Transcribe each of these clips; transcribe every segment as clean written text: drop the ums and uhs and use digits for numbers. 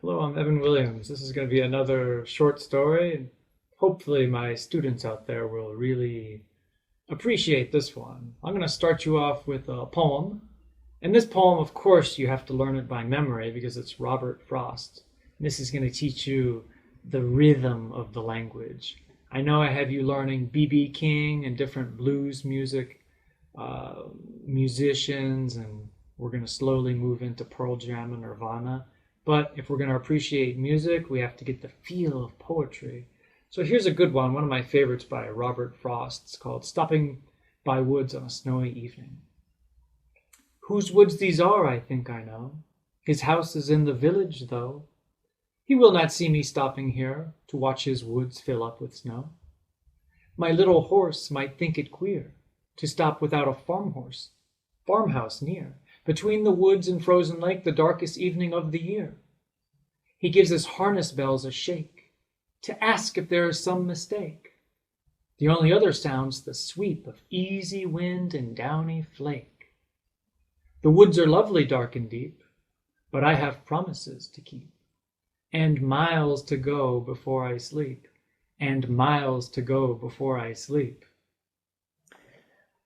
Hello, I'm Evan Williams. This is going to be another short story, and hopefully my students out there will really appreciate this one. I'm going to start you off with a poem. And this poem, of course, you have to learn it by memory because it's Robert Frost. And this is going to teach you the rhythm of the language. I know I have you learning B.B. King and different blues music, musicians, and we're going to slowly move into Pearl Jam and Nirvana. But if we're going to appreciate music, we have to get the feel of poetry. So here's a good one of my favorites by Robert Frost. It's called Stopping by Woods on a Snowy Evening. Whose woods these are, I think I know. His house is in the village, though. He will not see me stopping here to watch his woods fill up with snow. My little horse might think it queer to stop without a farmhouse near, between the woods and frozen lake, the darkest evening of the year. He gives his harness bells a shake to ask if there is some mistake. The only other sound's the sweep of easy wind and downy flake. The woods are lovely, dark and deep, but I have promises to keep, and miles to go before I sleep, and miles to go before I sleep.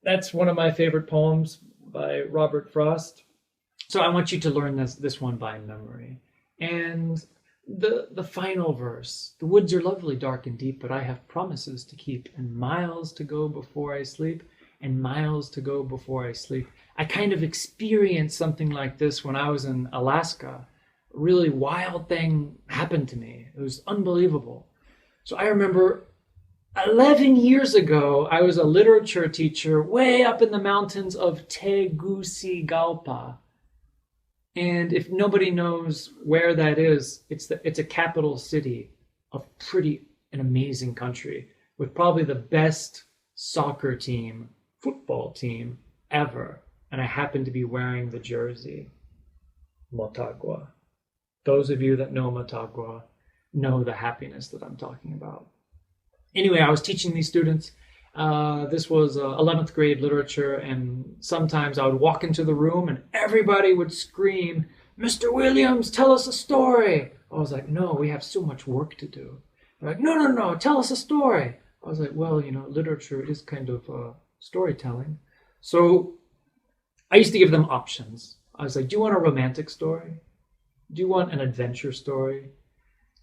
That's one of my favorite poems by Robert Frost. So I want you to learn this one by memory. And the final verse, the woods are lovely, dark and deep, but I have promises to keep, and miles to go before I sleep, and miles to go before I sleep. I kind of experienced something like this when I was in Alaska. A really wild thing happened to me. It was unbelievable. So I remember 11 years ago, I was a literature teacher way up in the mountains of Tegucigalpa. And if nobody knows where that is, it's a capital city of an amazing country with probably the best soccer team, football team ever. And I happen to be wearing the jersey, Motagua. Those of you that know Motagua know the happiness that I'm talking about. Anyway, I was teaching these students. This was 11th grade literature, and sometimes I would walk into the room and everybody would scream, "Mr. Williams, tell us a story." I was like, "No, we have so much work to do." They're like, "No, no, no, tell us a story." I was like, "Well, literature is kind of storytelling." So I used to give them options. I was like, "Do you want a romantic story? Do you want an adventure story?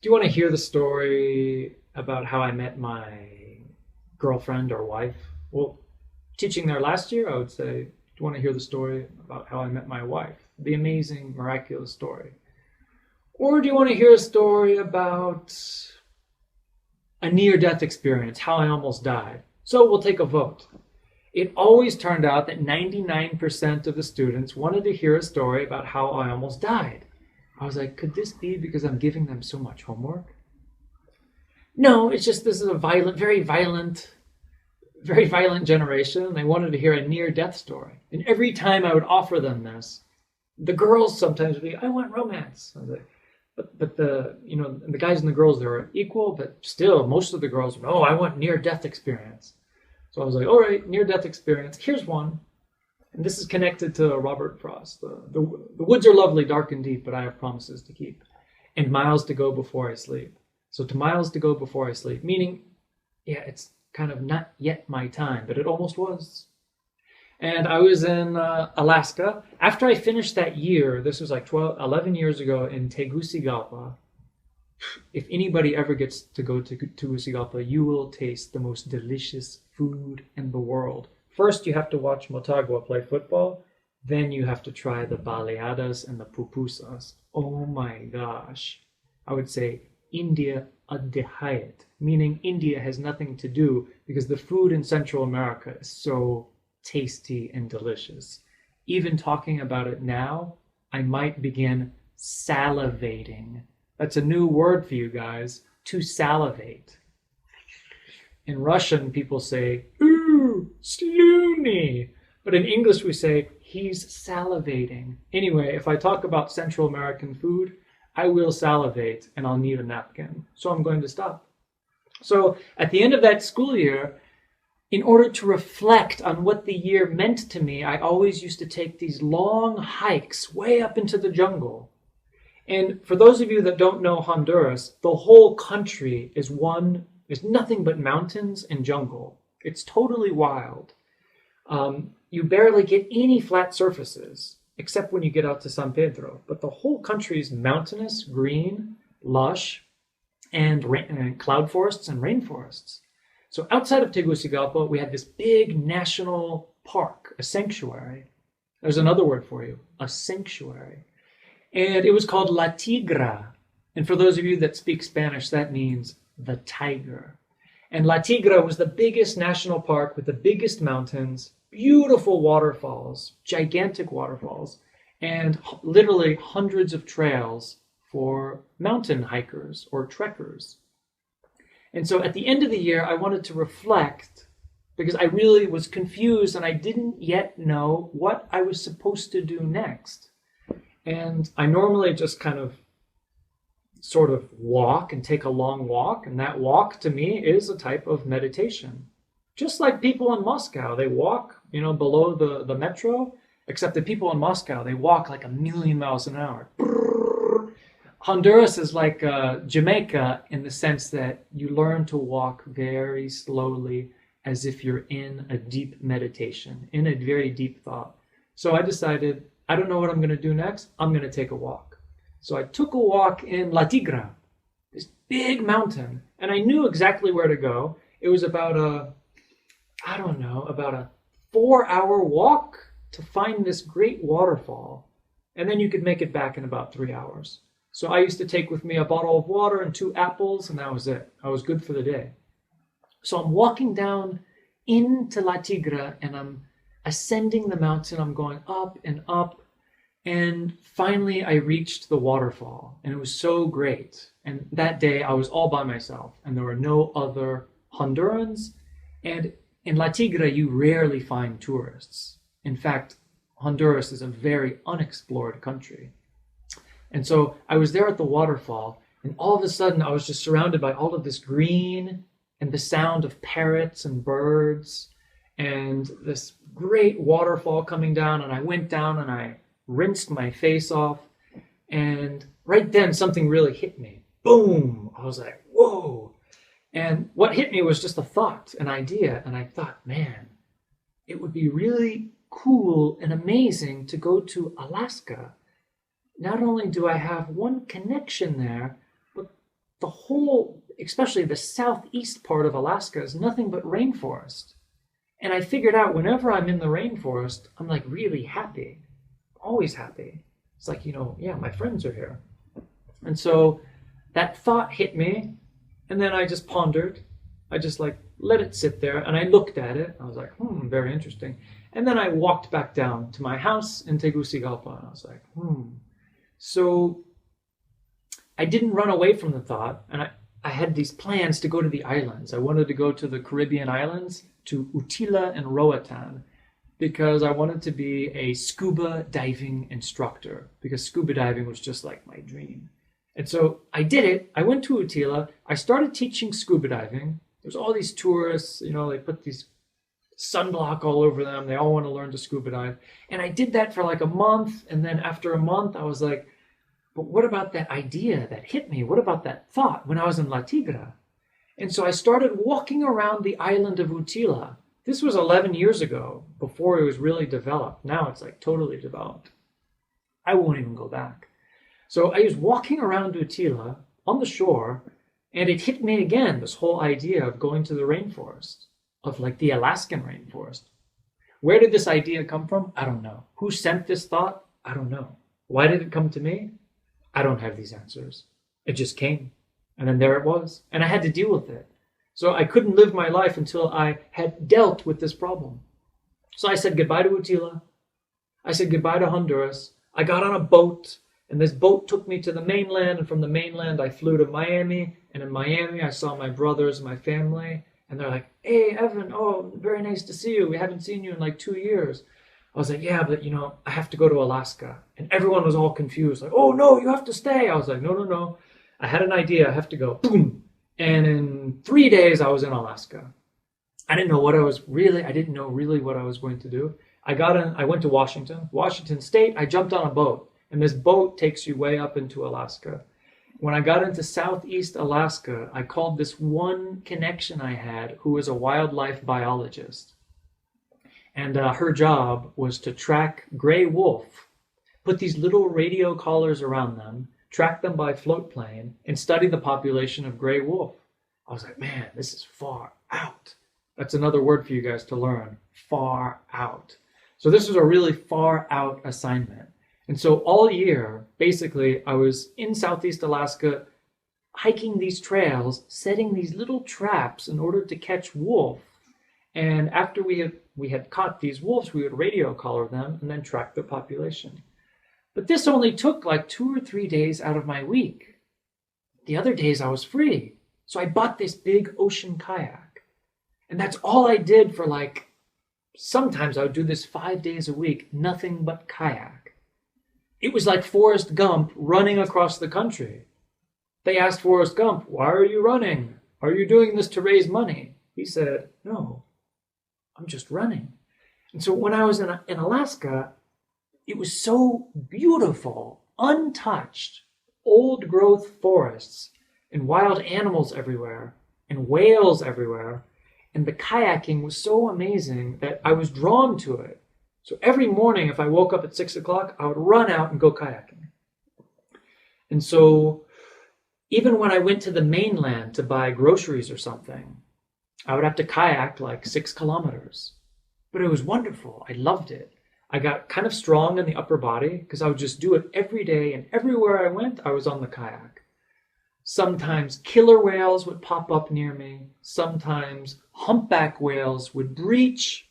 Do you want to hear the story about how I met my girlfriend or wife?" Well, teaching there last year, I would say, "Do you want to hear the story about how I met my wife? The amazing, miraculous story. Or do you want to hear a story about a near-death experience, how I almost died?" So we'll take a vote. It always turned out that 99% of the students wanted to hear a story about how I almost died. I was like, could this be because I'm giving them so much homework? No, it's just this is a very violent generation. They wanted to hear a near-death story. And every time I would offer them this, the girls sometimes would be, "I want romance." I was like, but the guys and the girls, they were equal, but still, most of the girls, "No, I want near-death experience." So I was like, all right, near-death experience. Here's one. And this is connected to Robert Frost. The woods are lovely, dark and deep, but I have promises to keep, and miles to go before I sleep. So to miles to go before I sleep, meaning, yeah, it's kind of not yet my time, but it almost was. And I was in Alaska. After I finished that year, this was like 11 years ago in Tegucigalpa. If anybody ever gets to go to Tegucigalpa, you will taste the most delicious food in the world. First, you have to watch Motagua play football. Then you have to try the baleadas and the pupusas. Oh my gosh. I would say India adhayat, meaning India has nothing to do because the food in Central America is so tasty and delicious. Even talking about it now, I might begin salivating. That's a new word for you guys, to salivate. In Russian, people say, "Ooh, sloony." But in English, we say, "He's salivating." Anyway, if I talk about Central American food, I will salivate and I'll need a napkin. So I'm going to stop. So at the end of that school year, in order to reflect on what the year meant to me, I always used to take these long hikes way up into the jungle. And for those of you that don't know Honduras, the whole country is nothing but mountains and jungle. It's totally wild. You barely get any flat surfaces, except when you get out to San Pedro. But the whole country is mountainous, green, lush, and cloud forests and rainforests. So outside of Tegucigalpa, we had this big national park, a sanctuary. There's another word for you, a sanctuary. And it was called La Tigra. And for those of you that speak Spanish, that means the tiger. And La Tigra was the biggest national park with the biggest mountains, beautiful waterfalls, gigantic waterfalls, and literally hundreds of trails for mountain hikers or trekkers. And so at the end of the year, I wanted to reflect because I really was confused and I didn't yet know what I was supposed to do next. And I normally just kind of sort of walk and take a long walk. And that walk to me is a type of meditation. Just like people in Moscow, they walk, below the metro, except the people in Moscow, they walk like 1,000,000 miles an hour. Honduras is like Jamaica in the sense that you learn to walk very slowly as if you're in a deep meditation, in a very deep thought. So I decided, I don't know what I'm going to do next. I'm going to take a walk. So I took a walk in La Tigra, this big mountain, and I knew exactly where to go. It was about a 4-hour walk to find this great waterfall. And then you could make it back in about 3 hours. So I used to take with me a bottle of water and 2 apples, and that was it. I was good for the day. So I'm walking down into La Tigra, and I'm ascending the mountain. I'm going up and up. And finally, I reached the waterfall, and it was so great. And that day, I was all by myself, and there were no other Hondurans. And in La Tigra, you rarely find tourists. In fact, Honduras is a very unexplored country. And so I was there at the waterfall, and all of a sudden, I was just surrounded by all of this green and the sound of parrots and birds and this great waterfall coming down. And I went down and I rinsed my face off, and right then something really hit me. Boom! I was like, whoa! And what hit me was just a thought, an idea, and I thought, man, it would be really cool and amazing to go to Alaska. Not only do I have one connection there, but the whole, especially the southeast part of Alaska, is nothing but rainforest. And I figured out whenever I'm in the rainforest, I'm like really happy. Always happy. It's like, my friends are here. And so that thought hit me, and then I just pondered. I just let it sit there, and I looked at it. I was like, very interesting. And then I walked back down to my house in Tegucigalpa, and I was like, So I didn't run away from the thought, and I had these plans to go to the islands. I wanted to go to the Caribbean islands, to Utila and Roatan, because I wanted to be a scuba diving instructor, because scuba diving was just like my dream. And so I did it. I went to Utila. I started teaching scuba diving. There's all these tourists, they put these sunblock all over them. They all want to learn to scuba dive. And I did that for like a month. And then after a month, I was like, but what about that idea that hit me? What about that thought when I was in La Tigra? And so I started walking around the island of Utila. This was 11 years ago, before it was really developed. Now it's like totally developed. I won't even go back. So I was walking around Utila on the shore, and it hit me again, this whole idea of going to the rainforest, of like the Alaskan rainforest. Where did this idea come from? I don't know. Who sent this thought? I don't know. Why did it come to me? I don't have these answers. It just came. And then there it was. And I had to deal with it. So I couldn't live my life until I had dealt with this problem. So I said goodbye to Utila. I said goodbye to Honduras. I got on a boat, and this boat took me to the mainland. And from the mainland, I flew to Miami. And in Miami, I saw my brothers and my family. And they're like, hey, Evan, very nice to see you. We haven't seen you in like 2 years. I was like, yeah, but I have to go to Alaska. And everyone was all confused. Like, oh, no, you have to stay. I was like, no. I had an idea. I have to go. Boom. And in 3 days, I was in Alaska. I didn't know really what I was going to do. I went to Washington State. I jumped on a boat. And this boat takes you way up into Alaska. When I got into Southeast Alaska, I called this one connection I had who was a wildlife biologist. And her job was to track gray wolf, put these little radio collars around them, track them by float plane, and study the population of gray wolf. I was like, man, this is far out. That's another word for you guys to learn, far out. So this was a really far out assignment. And so all year, basically, I was in Southeast Alaska, hiking these trails, setting these little traps in order to catch wolf. And after we had caught these wolves, we would radio collar them and then track their population. But this only took like 2 or 3 days out of my week. The other days I was free. So I bought this big ocean kayak. And that's all I did for sometimes I would do this 5 days a week, nothing but kayak. It was like Forrest Gump running across the country. They asked Forrest Gump, why are you running? Are you doing this to raise money? He said, no, I'm just running. And so when I was in Alaska, it was so beautiful, untouched, old growth forests and wild animals everywhere and whales everywhere. And the kayaking was so amazing that I was drawn to it. So every morning, if I woke up at 6 o'clock, I would run out and go kayaking. And so even when I went to the mainland to buy groceries or something, I would have to kayak like 6 kilometers. But it was wonderful. I loved it. I got kind of strong in the upper body because I would just do it every day. And everywhere I went, I was on the kayak. Sometimes killer whales would pop up near me. Sometimes humpback whales would breach.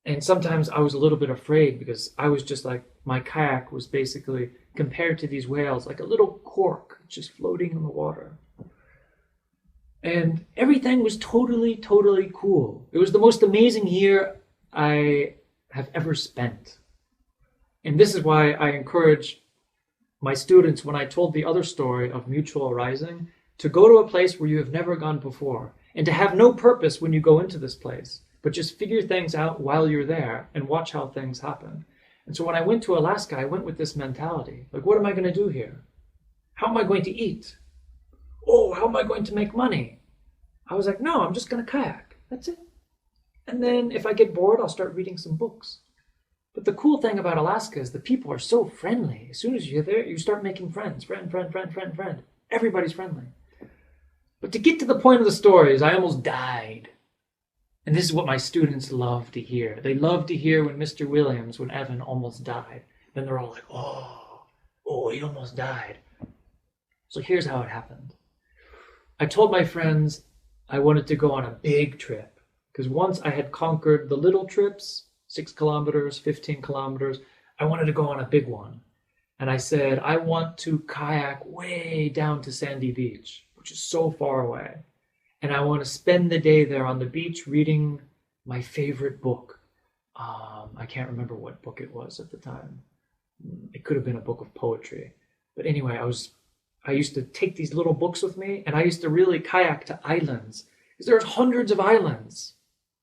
And sometimes I was a little bit afraid because I was just like, my kayak was basically compared to these whales like a little cork just floating in the water. And everything was totally, totally cool. It was the most amazing year I have ever spent. And this is why I encourage my students, when I told the other story of mutual arising, to go to a place where you have never gone before and to have no purpose when you go into this place, but just figure things out while you're there and watch how things happen. And so when I went to Alaska, I went with this mentality. Like, what am I going to do here? How am I going to eat? Oh, how am I going to make money? I was like, no, I'm just going to kayak. That's it. And then if I get bored, I'll start reading some books. But the cool thing about Alaska is the people are so friendly. As soon as you're there, you start making friends. Friend. Everybody's friendly. But to get to the point of the story is I almost died. And this is what my students love to hear. They love to hear when Mr. Williams, when Evan almost died. Then they're all like, oh, he almost died. So here's how it happened. I told my friends I wanted to go on a big trip. Because once I had conquered the little trips, 6 kilometers, 15 kilometers, I wanted to go on a big one. And I said, I want to kayak way down to Sandy Beach, which is so far away. And I want to spend the day there on the beach reading my favorite book. I can't remember what book it was at the time. It could have been a book of poetry. But anyway, I used to take these little books with me, and I used to really kayak to islands. Because there's hundreds of islands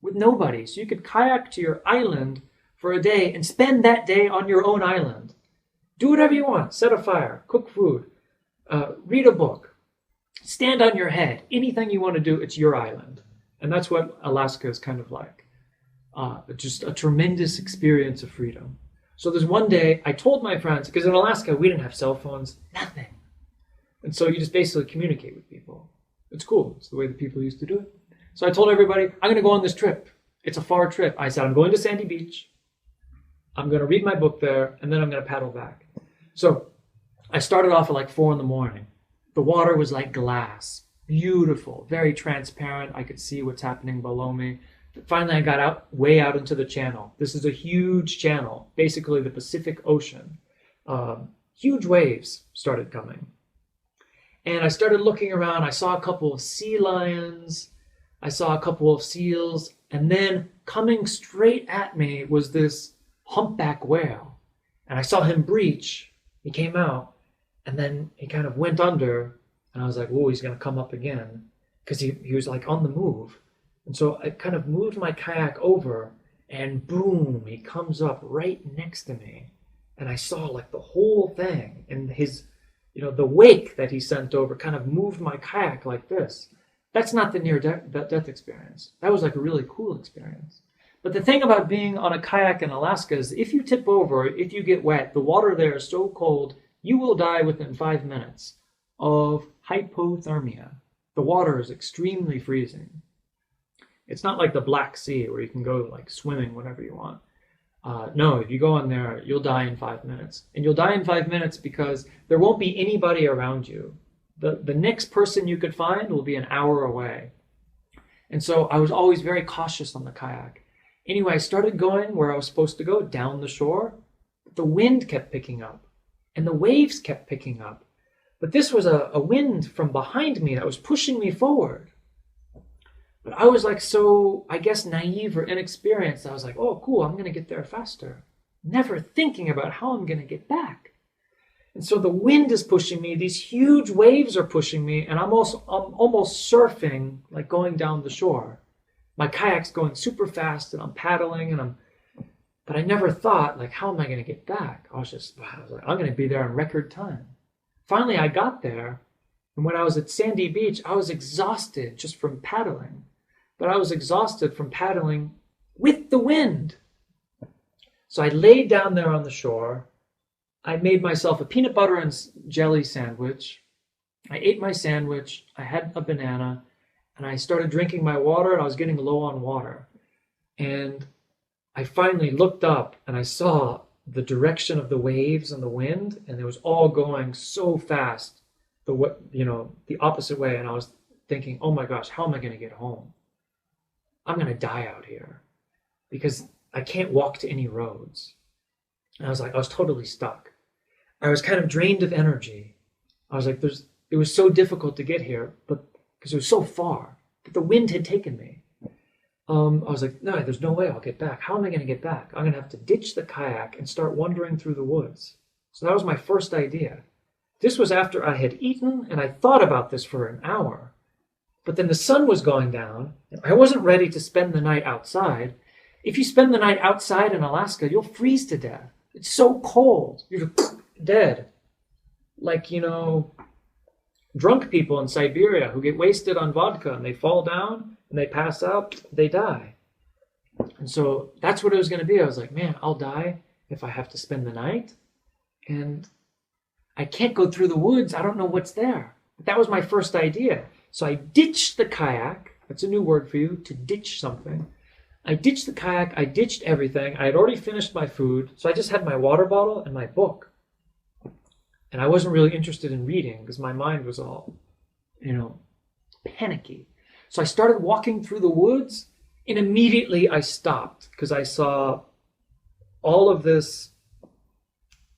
with nobody. So you could kayak to your island for a day and spend that day on your own island. Do whatever you want. Set a fire, cook food, read a book, stand on your head. Anything you want to do, it's your island. And that's what Alaska is kind of like. Just a tremendous experience of freedom. So there's one day I told my friends, because in Alaska we didn't have cell phones, nothing. And so you just basically communicate with people. It's cool. It's the way the people used to do it. So I told everybody, I'm going to go on this trip. It's a far trip. I said, I'm going to Sandy Beach. I'm going to read my book there, and then I'm going to paddle back. So I started off at like 4 a.m. The water was like glass, beautiful, very transparent. I could see what's happening below me. Finally, I got way out into the channel. This is a huge channel, basically the Pacific Ocean. Huge waves started coming. And I started looking around. I saw a couple of sea lions. I saw a couple of seals. And then coming straight at me was this humpback whale. And I saw him breach. He came out. And then he kind of went under. And I was like, whoa, he's going to come up again. Because he was like on the move. And so I kind of moved my kayak over. And boom, he comes up right next to me. and I saw like the whole thing, and his, the wake that he sent over kind of moved my kayak like this. That's not the near-death experience. That was like a really cool experience. But the thing about being on a kayak in Alaska is if you tip over, if you get wet, the water there is so cold, you will die within 5 minutes of hypothermia. The water is extremely freezing. It's not like the Black Sea where you can go like swimming whenever you want. No, if you go in there, you'll die in 5 minutes. And you'll die in 5 minutes because there won't be anybody around you. The next person you could find will be an hour away. And so I was always very cautious on the kayak. Anyway, I started going where I was supposed to go, down the shore. But the wind kept picking up, and the waves kept picking up. But this was a wind from behind me that was pushing me forward. But I was like so, I guess, naive or inexperienced. I was like, oh, cool, I'm going to get there faster. Never thinking about how I'm going to get back. And so the wind is pushing me. These huge waves are pushing me. And I'm almost surfing, like going down the shore. My kayak's going super fast and I'm paddling but I never thought, like, how am I going to get back? I was like, I'm going to be there in record time. Finally, I got there. And when I was at Sandy Beach, I was exhausted just from paddling. But I was exhausted from paddling with the wind. So I laid down there on the shore. I made myself a peanut butter and jelly sandwich. I ate my sandwich. I had a banana. And I started drinking my water, and I was getting low on water. And I finally looked up, and I saw the direction of the waves and the wind, and it was all going so fast, the opposite way. And I was thinking, oh my gosh, how am I going to get home? I'm going to die out here because I can't walk to any roads. And I was totally stuck. I was kind of drained of energy. I was like, it was so difficult to get here, but because it was so far, but the wind had taken me. I was like, no, there's no way I'll get back. How am I going to get back? I'm going to have to ditch the kayak and start wandering through the woods. So that was my first idea. This was after I had eaten, and I thought about this for an hour. But then the sun was going down, and I wasn't ready to spend the night outside. If you spend the night outside in Alaska, you'll freeze to death. It's so cold. You're just dead. Like, drunk people in Siberia who get wasted on vodka and they fall down and they pass out, they die. And so that's what it was going to be. I was like, man, I'll die if I have to spend the night. And I can't go through the woods. I don't know what's there. But that was my first idea. So I ditched the kayak. That's a new word for you, to ditch something. I ditched the kayak. I ditched everything. I had already finished my food. So I just had my water bottle and my book. And I wasn't really interested in reading because my mind was all, panicky. So I started walking through the woods, and immediately I stopped because I saw all of this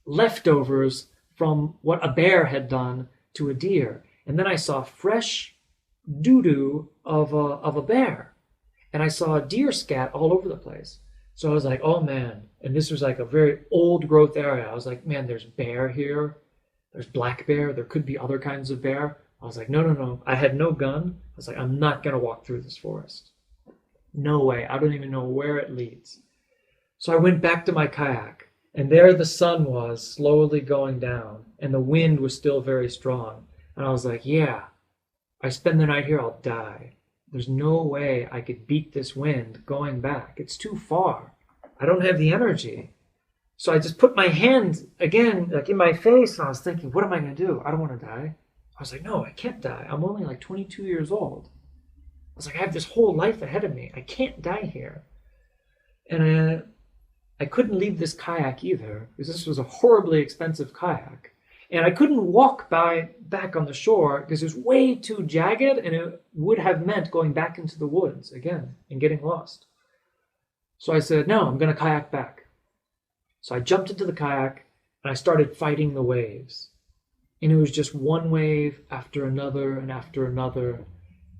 leftovers from what a bear had done to a deer. And then I saw fresh doo-doo of a bear. And I saw a deer scat all over the place. So I was like, oh man. And this was like a very old growth area. I was like, man, there's bear here. There's black bear. There could be other kinds of bear. I was like, no. I had no gun. I was like, I'm not going to walk through this forest. No way. I don't even know where it leads. So I went back to my kayak. And there the sun was slowly going down. And the wind was still very strong. And I was like, yeah, I spend the night here, I'll die. There's no way I could beat this wind going back. It's too far. I don't have the energy. So I just put my hand again, like in my face, and I was thinking, what am I going to do? I don't want to die. I was like, no, I can't die. I'm only like 22 years old. I was like, I have this whole life ahead of me. I can't die here. And I couldn't leave this kayak either, because this was a horribly expensive kayak. And I couldn't walk back on the shore because it was way too jagged, and it would have meant going back into the woods again and getting lost. So I said, no, I'm going to kayak back. So I jumped into the kayak and I started fighting the waves. And it was just one wave after another and after another.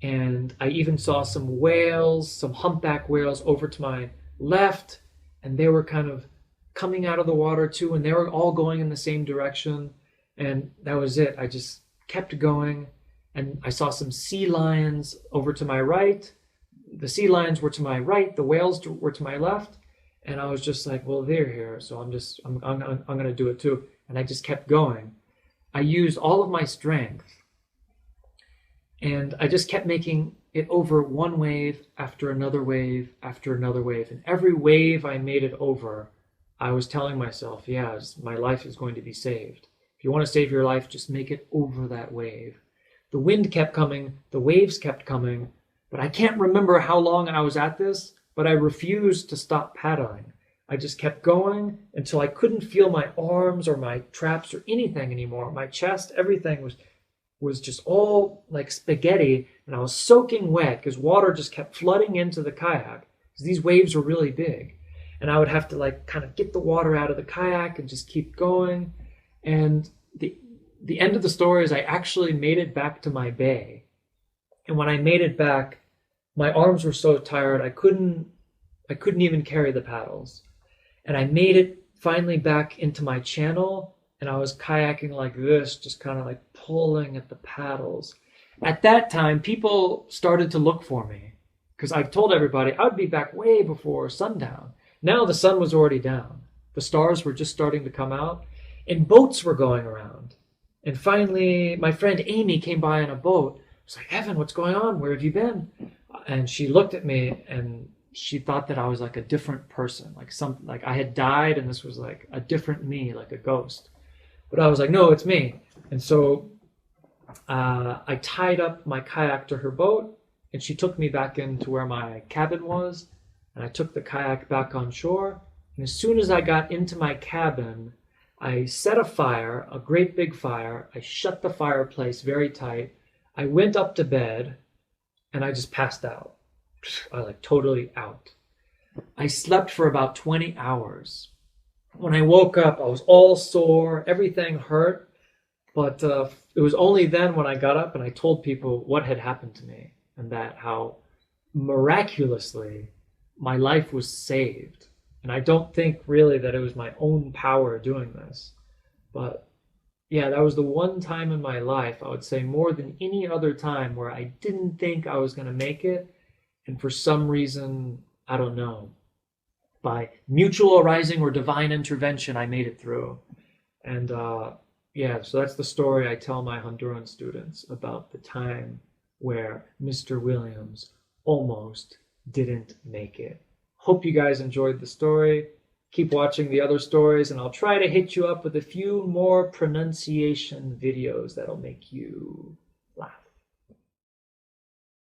And I even saw some whales, some humpback whales over to my left. And they were kind of coming out of the water too. And they were all going in the same direction. And that was it. I just kept going. And I saw some sea lions over to my right. The sea lions were to my right. The whales were to my left. And I was just like, well, they're here, so I'm gonna do it too. And I just kept going. I used all of my strength, and I just kept making it over one wave after another wave after another wave. And every wave I made it over, I was telling myself, yeah, my life is going to be saved. If you want to save your life, just make it over that wave. The wind kept coming, the waves kept coming, but I can't remember how long I was at this, but I refused to stop paddling. I just kept going until I couldn't feel my arms or my traps or anything anymore. My chest, everything was just all like spaghetti, and I was soaking wet because water just kept flooding into the kayak because these waves were really big. And I would have to like kind of get the water out of the kayak and just keep going. And the end of the story is I actually made it back to my bay. And when I made it back, my arms were so tired I couldn't even carry the paddles. And I made it finally back into my channel, and I was kayaking like this, just kind of like pulling at the paddles. At that time, people started to look for me because I told everybody I would be back way before sundown. Now the sun was already down. The stars were just starting to come out, and boats were going around. And finally, my friend Amy came by in a boat. I was like, Evan, what's going on? Where have you been? And she looked at me, and she thought that I was like a different person, like I had died, and this was like a different me, like a ghost. But I was like, no, it's me. And so I tied up my kayak to her boat, and she took me back into where my cabin was, and I took the kayak back on shore. And as soon as I got into my cabin, I set a fire, a great big fire. I shut the fireplace very tight. I went up to bed, and I just passed out. I like totally out. I slept for about 20 hours. When I woke up, I was all sore, everything hurt, but it was only then when I got up and I told people what had happened to me, and that how miraculously my life was saved. And I don't think really that it was my own power doing this, but yeah, that was the one time in my life, I would say more than any other time, where I didn't think I was going to make it. And for some reason, I don't know, by mutual arising or divine intervention, I made it through. And yeah, so that's the story I tell my Honduran students about the time where Mr. Williams almost didn't make it. Hope you guys enjoyed the story. Keep watching the other stories, and I'll try to hit you up with a few more pronunciation videos that'll make you